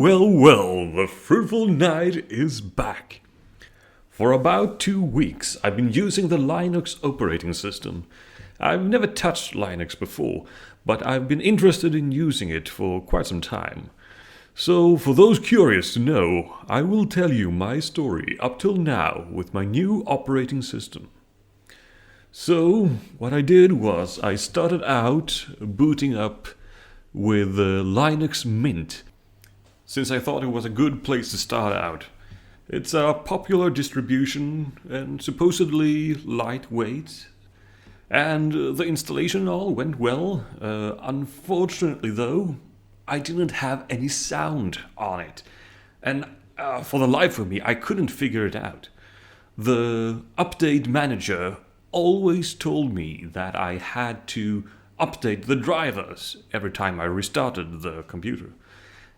Well, the fruitful night is back. For about 2 weeks, I've been using the Linux operating system. I've never touched Linux before, but I've been interested in using it for quite some time. So, for those curious to know, I will tell you my story up till now with my new operating system. So, what I did was I started out booting up with Linux Mint, since I thought it was a good place to start out. It's a popular distribution and supposedly lightweight, and the installation all went well. Unfortunately though, I didn't have any sound on it, and for the life of me I couldn't figure it out. The update manager always told me that I had to update the drivers every time I restarted the computer.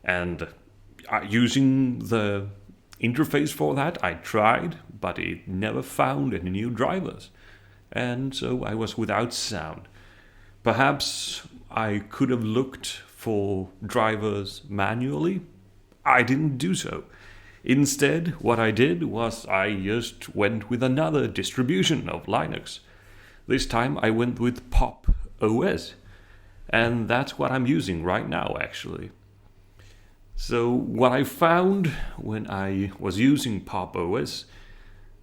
And using the interface for that, I tried, but it never found any new drivers. And so I was without sound. Perhaps I could have looked for drivers manually. I didn't do so. Instead, what I did was I just went with another distribution of Linux. This time I went with Pop OS. And that's what I'm using right now, actually. So what I found when I was using Pop OS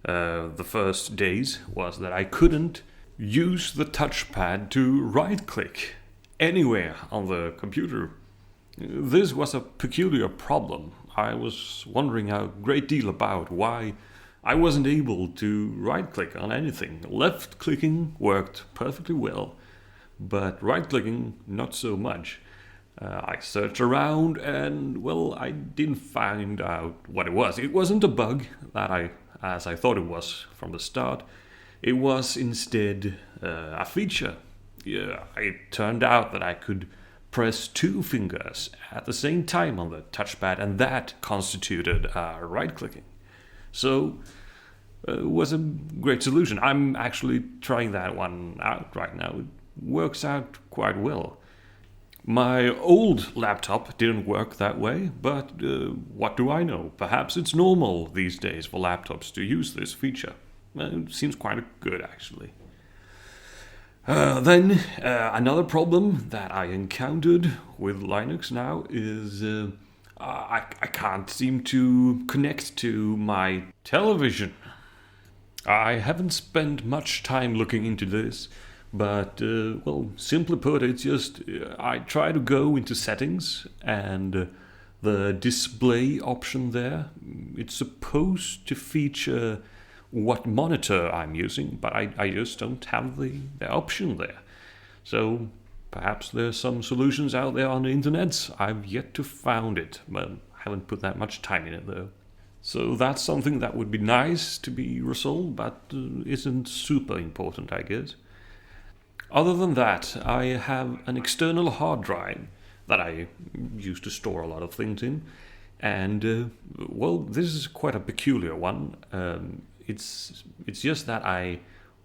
the first days was that I couldn't use the touchpad to right-click anywhere on the computer. This was a peculiar problem. I was wondering a great deal about why I wasn't able to right-click on anything. Left-clicking worked perfectly well, but right-clicking not so much. I searched around and, well, I didn't find out what it was. It wasn't a bug as I thought it was from the start. It was instead a feature. It turned out that I could press 2 fingers at the same time on the touchpad, and that constituted right-clicking. So it was a great solution. I'm actually trying that one out right now. It works out quite well. My old laptop didn't work that way, but what do I know? Perhaps it's normal these days for laptops to use this feature. It seems quite good, actually. Then another problem that I encountered with Linux now is I can't seem to connect to my television. I haven't spent much time looking into this. But, well, simply put, it's just I try to go into settings and the display option there. It's supposed to feature what monitor I'm using, but I just don't have the option there. So perhaps there's some solutions out there on the internet. I've yet to found it, but I haven't put that much time in it though. So that's something that would be nice to be resolved, but isn't super important, I guess. Other than that, I have an external hard drive that I use to store a lot of things in. And, well, this is quite a peculiar one. It's just that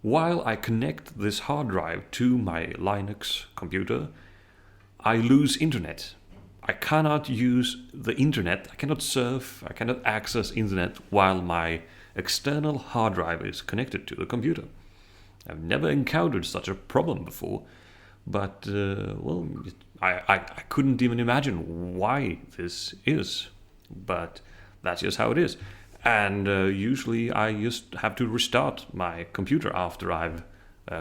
while I connect this hard drive to my Linux computer, I lose internet. I cannot use the internet, I cannot surf, I cannot access internet while my external hard drive is connected to the computer. I've never encountered such a problem before, but, well, I couldn't even imagine why this is, but that's just how it is. And usually I just have to restart my computer after I've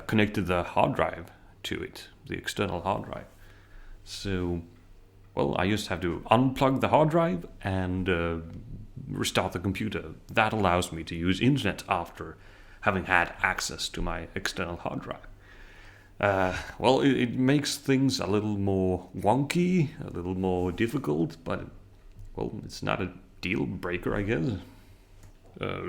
connected the hard drive to it, the external hard drive. So, well, I just have to unplug the hard drive and restart the computer. That allows me to use internet after having had access to my external hard drive. Well, it makes things a little more wonky, a little more difficult, but, well, it's not a deal breaker, I guess.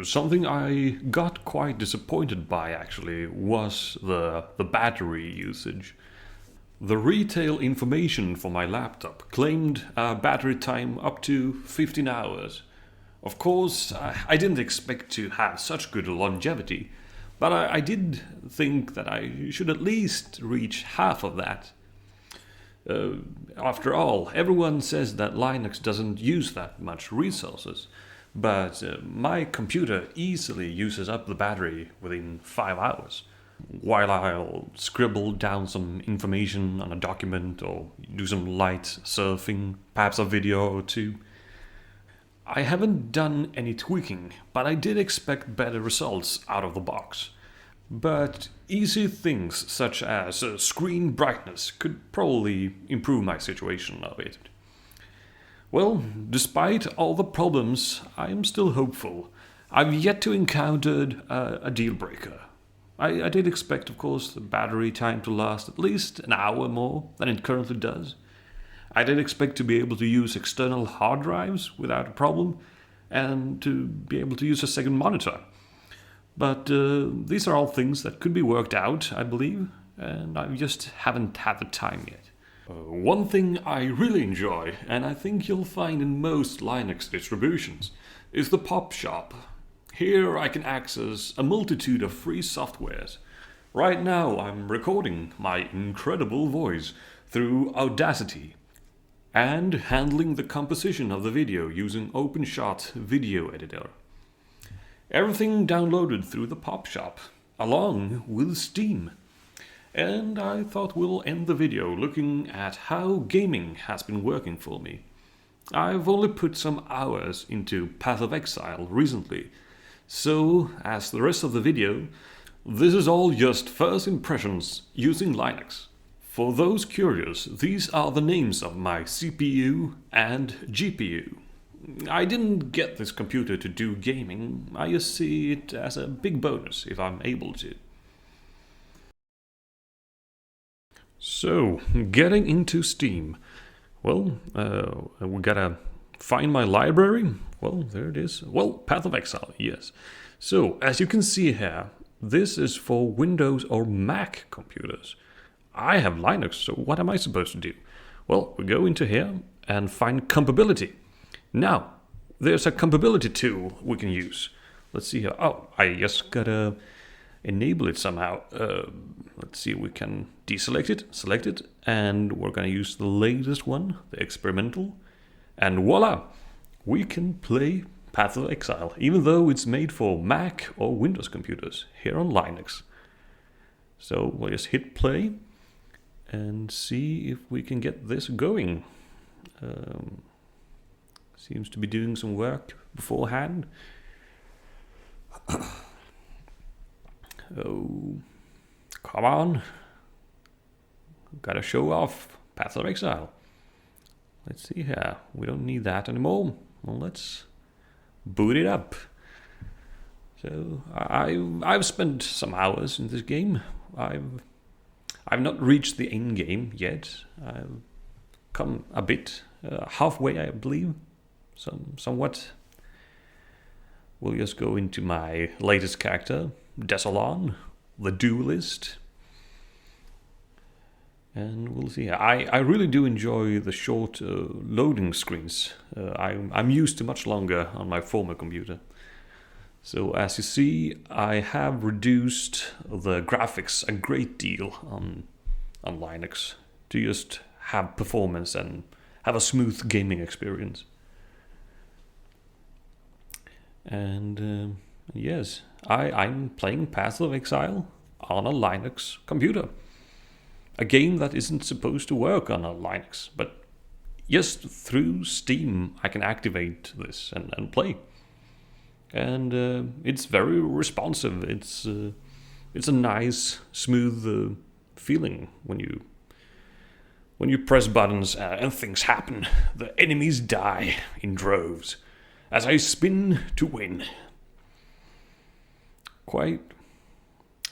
Something I got quite disappointed by, actually, was the battery usage. The retail information for my laptop claimed a battery time up to 15 hours. Of course, I didn't expect to have such good longevity, but I did think that I should at least reach half of that. After all, everyone says that Linux doesn't use that much resources, but my computer easily uses up the battery within 5 hours. While I'll scribble down some information on a document or do some light surfing, perhaps a video or two. I haven't done any tweaking, but I did expect better results out of the box. But easy things such as screen brightness could probably improve my situation a bit. Well, despite all the problems, I am still hopeful. I've yet to encounter a deal breaker. I did expect, of course, the battery time to last at least an hour more than it currently does. I did expect to be able to use external hard drives without a problem, and to be able to use a second monitor. But these are all things that could be worked out, I believe, and I just haven't had the time yet. One thing I really enjoy, and I think you'll find in most Linux distributions, is the Pop Shop. Here I can access a multitude of free softwares. Right now I'm recording my incredible voice through Audacity and handling the composition of the video using OpenShot Video Editor. Everything downloaded through the Pop Shop, along with Steam. And I thought we'll end the video looking at how gaming has been working for me. I've only put some hours into Path of Exile recently, so as the rest of the video, this is all just first impressions using Linux. For those curious, these are the names of my CPU and GPU. I didn't get this computer to do gaming, I just see it as a big bonus if I'm able to. So, getting into Steam. Well, we gotta find my library. Well, there it is. Well, Path of Exile, yes. So, as you can see here, this is for Windows or Mac computers. I have Linux, so what am I supposed to do? Well, we go into here and find compatibility. Now, there's a compatibility tool we can use. Let's see here. Oh, I just gotta enable it somehow. Let's see, we can deselect it, select it, and we're gonna use the latest one, the experimental. And voila! We can play Path of Exile, even though it's made for Mac or Windows computers, here on Linux. So we'll just hit play and see if we can get this going. Seems to be doing some work beforehand. Oh, come on. Gotta show off Path of Exile. Let's see here. We don't need that anymore. Well, let's boot it up. So I've spent some hours in this game. I've not reached the end game yet. I've come a bit halfway, I believe. Somewhat. We'll just go into my latest character, Desolon, the duelist. And we'll see. I really do enjoy the short loading screens. I'm used to much longer on my former computer. So as you see, I have reduced the graphics a great deal on Linux to just have performance and have a smooth gaming experience. And yes, I'm playing Path of Exile on a Linux computer. A game that isn't supposed to work on a Linux, but just through Steam I can activate this and play. And it's very responsive. It's a nice, smooth feeling when you press buttons and things happen. The enemies die in droves as I spin to win. Quite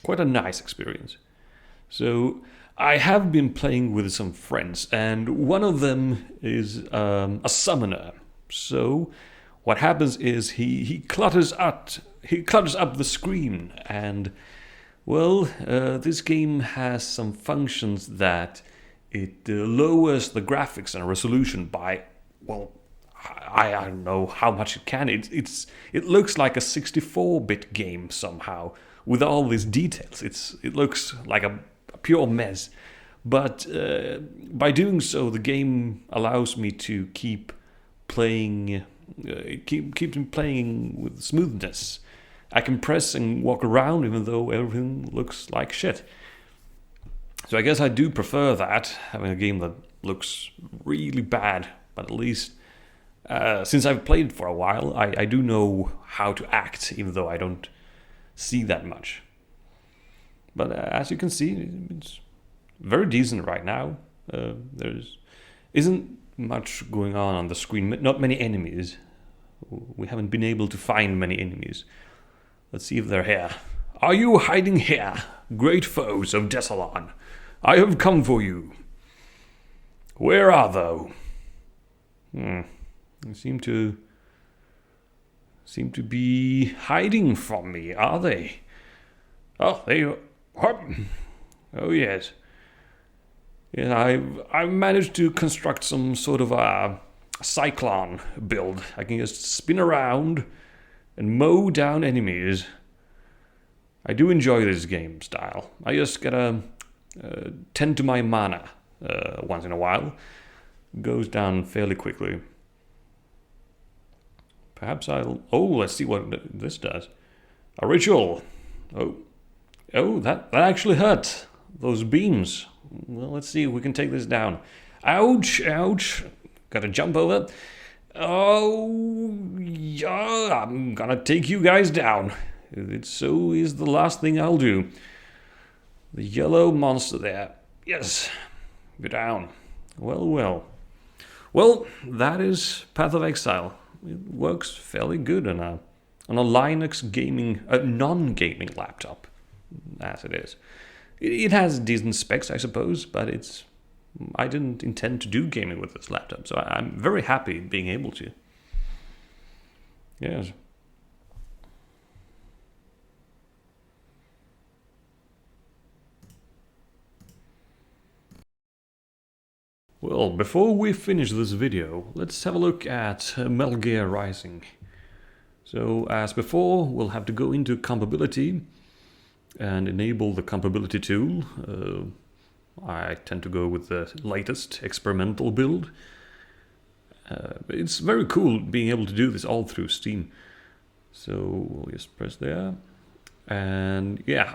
a nice experience. So I have been playing with some friends, and one of them is a summoner. So what happens is he clutters up the screen, and well, this game has some functions that it lowers the graphics and resolution by, well, I don't know how much it can. It looks like a 64-bit game somehow with all these details. It looks like a pure mess, But by doing so, the game allows me to keep playing, keep playing with smoothness. I can press and walk around even though everything looks like shit. So I guess I do prefer that, having a game that looks really bad, but at least since I've played for a while, I do know how to act, even though I don't see that much. But as you can see, it's very decent right now. There's isn't much going on the screen, not many enemies. We haven't been able to find many enemies. Let's see if they're here. Are you hiding here, great foes of Desolon? I have come for you. Where are thou? They seem to be hiding from me, are they? Oh, oh yes. Yeah, I've managed to construct some sort of a cyclone build. I can just spin around and mow down enemies. I do enjoy this game style. I just gotta tend to my mana once in a while. It goes down fairly quickly. Perhaps I'll... Oh, let's see what this does. A ritual. Oh, that actually hurt. Those beams. Well, let's see if we can take this down. Ouch, ouch. Gotta jump over. Oh, yeah, I'm gonna take you guys down. It so is the last thing I'll do. The yellow monster there. Yes, you're down. Well. Well, that is Path of Exile. It works fairly good on a Linux gaming, non-gaming laptop, as it is. It has decent specs, I suppose, but I didn't intend to do gaming with this laptop, so I'm very happy being able to. Yes. Well, before we finish this video, let's have a look at Metal Gear Rising. So, as before, we'll have to go into compatibility and enable the compatibility tool. I tend to go with the latest experimental build. It's very cool being able to do this all through Steam. So we'll just press there. And yeah,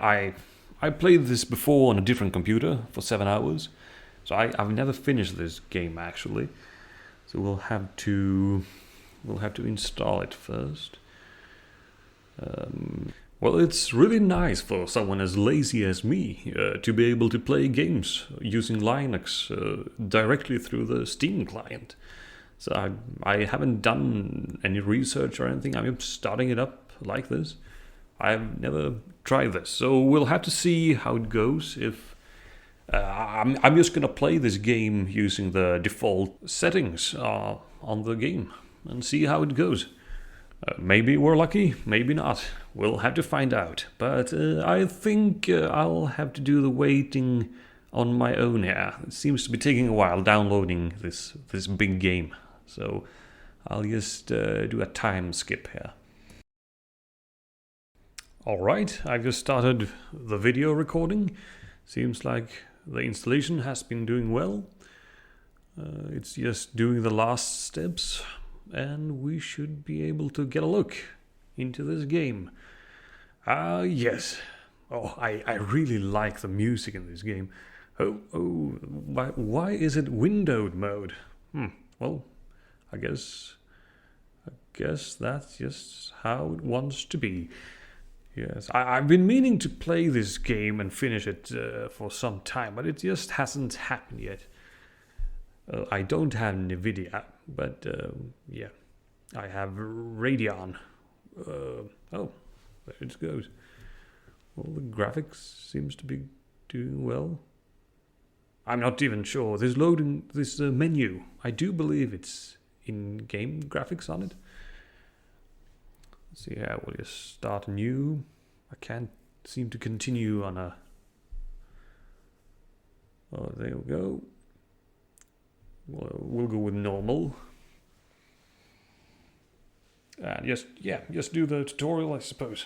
I played this before on a different computer for 7 hours. So I've never finished this game actually. So we'll have to install it first. Well, it's really nice for someone as lazy as me to be able to play games using Linux directly through the Steam client. So I haven't done any research or anything. I'm starting it up like this. I've never tried this, so we'll have to see how it goes. If I'm just gonna play this game using the default settings on the game and see how it goes. Maybe we're lucky, maybe not. We'll have to find out. But I think I'll have to do the waiting on my own here. It seems to be taking a while downloading this big game. So I'll just do a time skip here. Alright, I've just started the video recording. Seems like the installation has been doing well. It's just doing the last steps. And we should be able to get a look into this game. Yes. Oh, I really like the music in this game. Why is it windowed mode? Well, I guess that's just how it wants to be. Yes, I've been meaning to play this game and finish it for some time, but it just hasn't happened yet. I don't have NVIDIA, but yeah, I have Radeon. Oh, there it goes. Well, the graphics seems to be doing well. I'm not even sure. There's loading this menu. I do believe it's in-game graphics on it. Let's see here, we'll just start new. I can't seem to continue on a... Oh, there we go. We'll go with normal. And just do the tutorial, I suppose.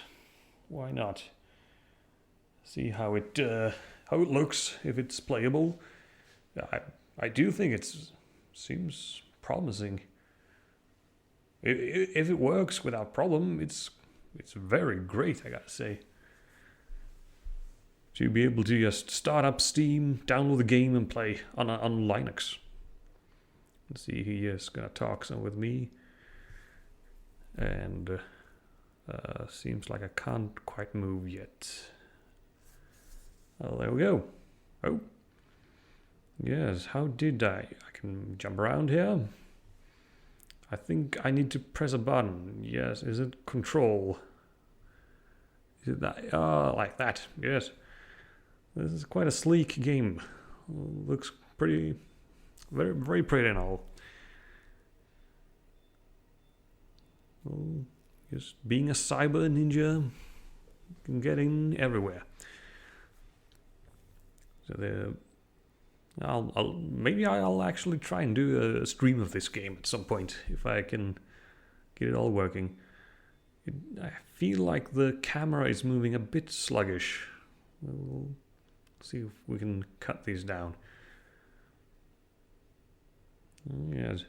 Why not? See how it looks, if it's playable. I do think seems promising. If it works without problem, it's very great, I gotta say. To be able to just start up Steam, download the game, and play on Linux. Let's see, he is gonna talk some with me, and seems like I can't quite move yet. Oh, there we go. Oh, yes. How did I? I can jump around here. I think I need to press a button. Yes, is it control? Is it that? Oh, like that. Yes. This is quite a sleek game. Looks pretty, very, very pretty and all. Well, just being a cyber ninja, you can get in everywhere. So maybe I'll actually try and do a stream of this game at some point if I can get it all working. I feel like the camera is moving a bit sluggish. We'll see if we can cut these down. Yes.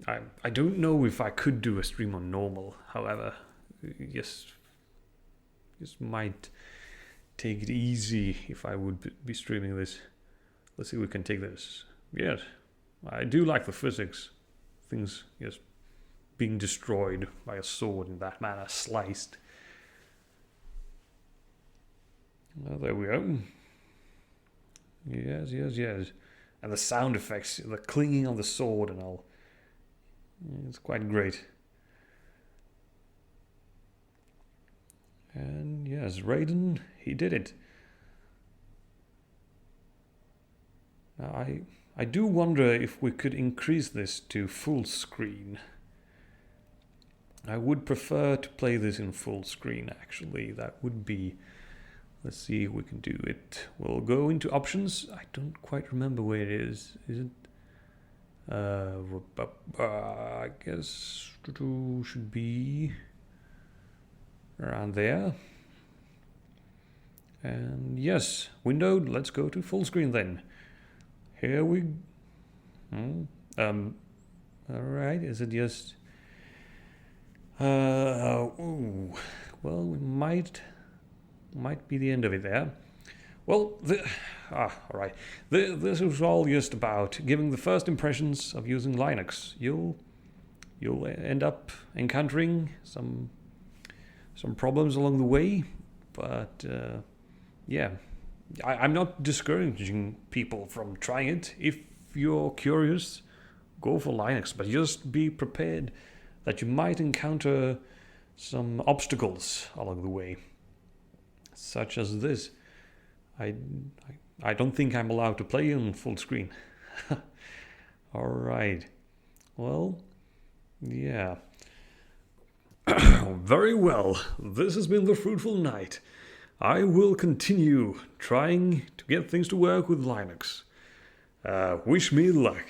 I don't know if I could do a stream on normal, however. Just might take it easy if I would be streaming this. Let's see if we can take this. Yes, I do like the physics. Things just being destroyed by a sword in that manner, sliced. Well, there we go. Yes, yes, yes. And the sound effects, the clinging of the sword and all. It's quite great. And yes, Raiden, he did it. Now I do wonder if we could increase this to full screen. I would prefer to play this in full screen, actually. That would be... Let's see if we can do it. We'll go into options. I don't quite remember where it is. Is it? I guess should be around there. And yes, windowed. Let's go to full screen then. Here we. All right. Is it just? Ooh. Well, we might be the end of it there. Well, all right. This was all just about giving the first impressions of using Linux. You'll end up encountering some problems along the way, but yeah, I'm not discouraging people from trying it. If you're curious, go for Linux, but just be prepared that you might encounter some obstacles along the way, such as this. I don't think I'm allowed to play on full screen. All right. Well, yeah. Very well. This has been the fruitful night. I will continue trying to get things to work with Linux. Wish me luck.